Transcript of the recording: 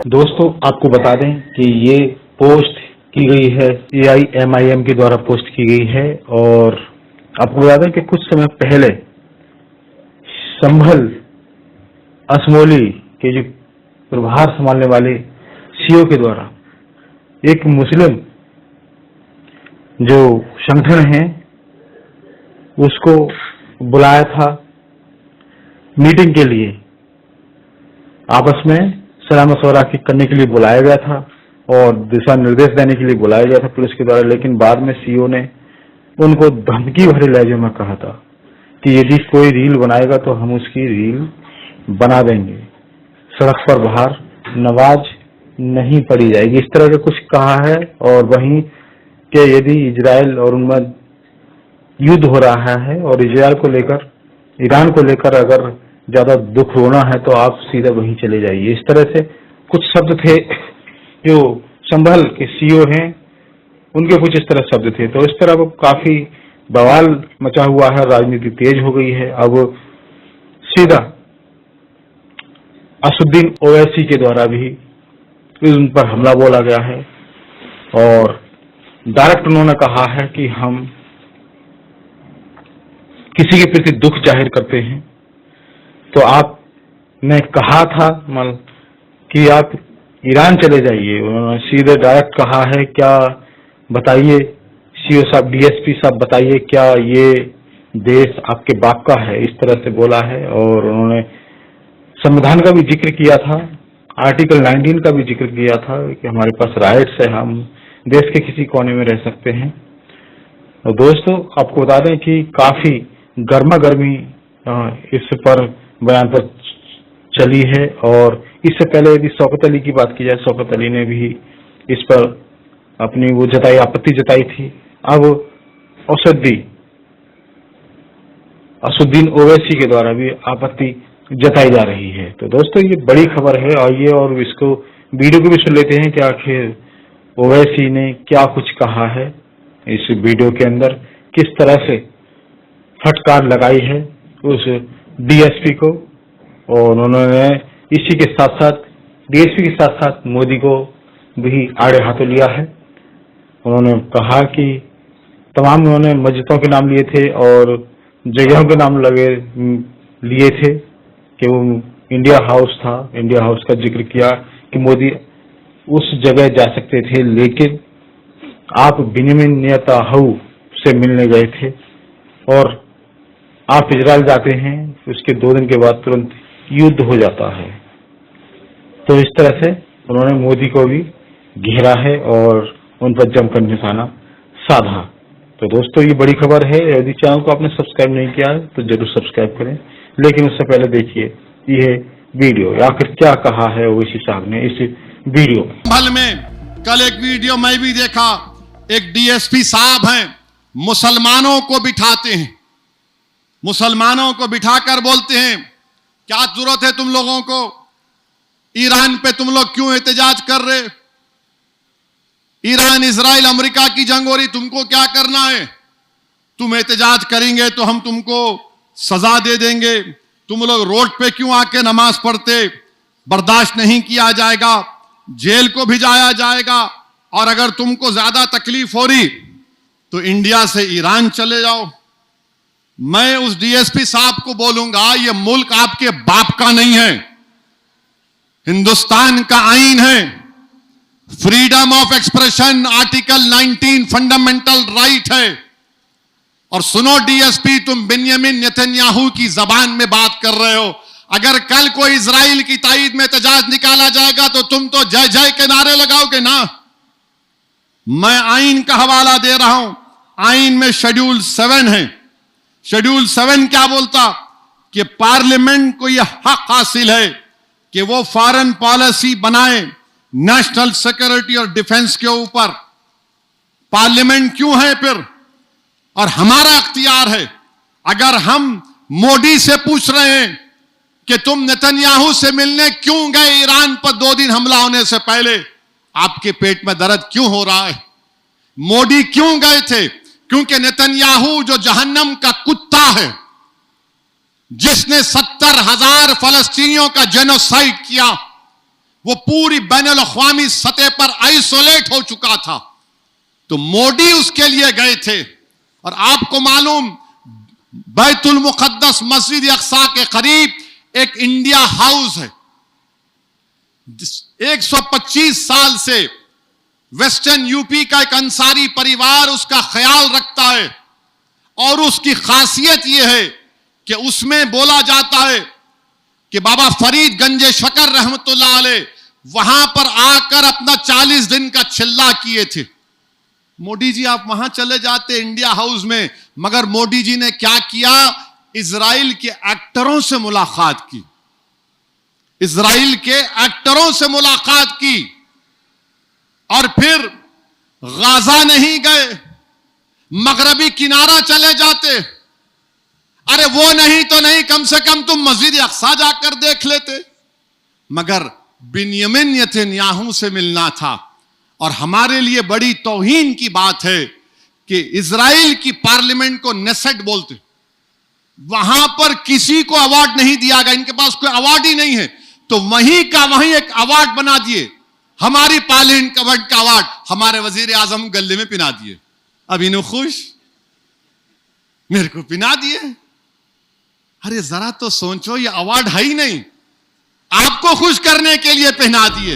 दोस्तों, आपको बता दें कि ये पोस्ट की गई है AIMIM के द्वारा पोस्ट की गई है और आपको बता दें कि कुछ समय पहले संभल असमोली के जो प्रभार संभालने वाले सीओ के द्वारा एक मुस्लिम जो संगठन है उसको बुलाया था मीटिंग के लिए, आपस में सलाह मशवरा करने के लिए बुलाया गया था और दिशा निर्देश देने के लिए बुलाया गया था पुलिस के द्वारा। लेकिन बाद में सीओ ने उनको धमकी भरे लहजे में कहा था कि यदि कोई रील बनाएगा तो हम उसकी रील बना देंगे, सड़क पर बाहर नमाज नहीं पढ़ी जाएगी, इस तरह का कुछ कहा है। और वहीं कि यदि इजराइल और उनमें युद्ध हो रहा है और इजराइल को लेकर, ईरान को लेकर अगर ज्यादा दुख रोना है तो आप सीधा वहीं चले जाइए, इस तरह से कुछ शब्द थे जो संभल के सीओ हैं उनके कुछ इस तरह शब्द थे। तो इस तरह वो काफी बवाल मचा हुआ है, राजनीति तेज हो गई है। अब सीधा असुद्दीन ओवैसी के द्वारा भी उन पर हमला बोला गया है और डायरेक्ट उन्होंने कहा है कि हम किसी के प्रति दुख जाहिर करते हैं तो आपने कहा था कि आप ईरान चले जाइए, उन्होंने सीधे डायरेक्ट कहा है। क्या बताइए सीओ साहब, डीएसपी साहब, बताइए क्या ये देश आपके बाप का है, इस तरह से बोला है। और उन्होंने संविधान का भी जिक्र किया था, आर्टिकल 19 का भी जिक्र किया था कि हमारे पास राइट्स है, हम देश के किसी कोने में रह सकते हैं। और दोस्तों, आपको बता दें कि काफी गर्मा गर्मी इस पर बयान पर चली है और इससे पहले यदि शौकत अली की बात की जाए, शौकत अली ने भी इस पर अपनी वो आपत्ति जताई थी। अब असुद्दीन ओवैसी के द्वारा भी आपत्ति जताई जा रही है। तो दोस्तों, ये बड़ी खबर है। आइए और इसको वीडियो को भी सुन लेते हैं कि आखिर ओवैसी ने क्या कुछ कहा है। इस वीडियो के अंदर किस तरह से फटकार लगाई है उस डीएसपी को और उन्होंने इसी के साथ साथ डीएसपी के साथ साथ मोदी को भी आड़े हाथों लिया है। उन्होंने कहा कि तमाम उन्होंने मस्जिदों के नाम लिए थे और जगहों के नाम लिए थे कि वो इंडिया हाउस था, इंडिया हाउस का जिक्र किया कि मोदी उस जगह जा सकते थे, लेकिन आप बेंजामिन नेतन्याहू से मिलने गए थे और आप इजराइल जाते हैं, उसके 2 दिन के बाद तुरंत युद्ध हो जाता है। तो इस तरह से उन्होंने मोदी को भी घेरा है और उन पर जमकर निशाना साधा। तो दोस्तों, ये बड़ी खबर है। यदि चैनल को आपने सब्सक्राइब नहीं किया है तो जरूर सब्सक्राइब करें, लेकिन उससे पहले देखिए ये वीडियो, आखिर क्या कहा है ओवैसी साहब ने इस वीडियो में। कल एक वीडियो मैं भी देखा, एक डीएसपी साहब हैं, मुसलमानों को बिठाते हैं, मुसलमानों को बिठाकर बोलते हैं क्या जरूरत है तुम लोगों को, ईरान पे तुम लोग क्यों एहतजाज कर रहे, ईरान इजराइल अमेरिका की जंग हो रही, तुमको क्या करना है, तुम एहतजाज करेंगे तो हम तुमको सजा दे देंगे, तुम लोग रोड पे क्यों आके नमाज पढ़ते, बर्दाश्त नहीं किया जाएगा, जेल को भिजाया जाएगा, और अगर तुमको ज्यादा तकलीफ हो रही तो इंडिया से ईरान चले जाओ। मैं उस डीएसपी साहब को बोलूंगा, ये मुल्क आपके बाप का नहीं है, हिंदुस्तान का आईन है, freedom of expression article 19 fundamental right है। और सुनो डीएसपी, तुम बेंजामिन नेतन्याहू की जबान में बात कर रहे हो, अगर कल कोई इजराइल की ताईद में एहतजाज निकाला जाएगा तो तुम तो जय जय के नारे लगाओगे ना। मैं आईन का हवाला दे रहा हूं, आईन में शेड्यूल 7 है। शेड्यूल 7 क्या बोलता कि पार्लियामेंट को यह हक हासिल है कि वो फॉरेन पॉलिसी बनाए नेशनल सिक्योरिटी और डिफेंस के ऊपर। पार्लियामेंट क्यों है फिर? और हमारा अख्तियार है। अगर हम मोदी से पूछ रहे हैं कि तुम नेतन्याहू से मिलने क्यों गए ईरान पर 2 दिन हमला होने से पहले, आपके पेट में दर्द क्यों हो रहा है? मोदी क्यों गए थे? क्योंकि नेतन्याहू जो जहन्नम का कुत्ता है, जिसने 70,000 फलस्तीनियों का जेनोसाइड किया, वो पूरी बैनुल अक़वामी सतह पर आइसोलेट हो चुका था। तो मोदी उसके लिए गए थे। और आपको मालूम, बैतुल मुक़द्दस मस्जिद अक़सा के करीब एक इंडिया हाउस है। 125 साल से वेस्टर्न यूपी का एक अंसारी परिवार उसका ख्याल रखता है। और उसकी खासियत यह है कि उसमें बोला जाता है कि बाबा फरीद गंजे शकर रहमतुल्लाह अलैह वहां पर आकर अपना 40 दिन का चिल्ला किए थे। मोदी जी आप वहां चले जाते इंडिया हाउस में, मगर मोदी जी ने क्या किया, इजराइल के एक्टरों से मुलाकात की। इजराइल के एक्टरों से मुलाकात की। और फिर गाजा नहीं गए, मगरबी किनारा चले जाते। अरे वो नहीं तो नहीं, कम से कम तुम मस्जिद अक़सा जाकर देख लेते। मगर बिन्यामिन नेतन्याहू से मिलना था। और हमारे लिए बड़ी तौहीन की बात है कि इजराइल की पार्लियामेंट को नेसेट बोलते, वहां पर किसी को अवार्ड नहीं दिया गया। इनके पास कोई अवार्ड ही नहीं है, तो वहीं का वहीं एक अवार्ड बना दिए। हमारी पार्लियामेंट का अवार्ड हमारे वजीर आजम गले में पिना दिए। अब इन्हों खुश, मेरे को पिना दिए। अरे जरा तो सोचो, ये अवार्ड है ही नहीं, आपको खुश करने के लिए पहना दिए।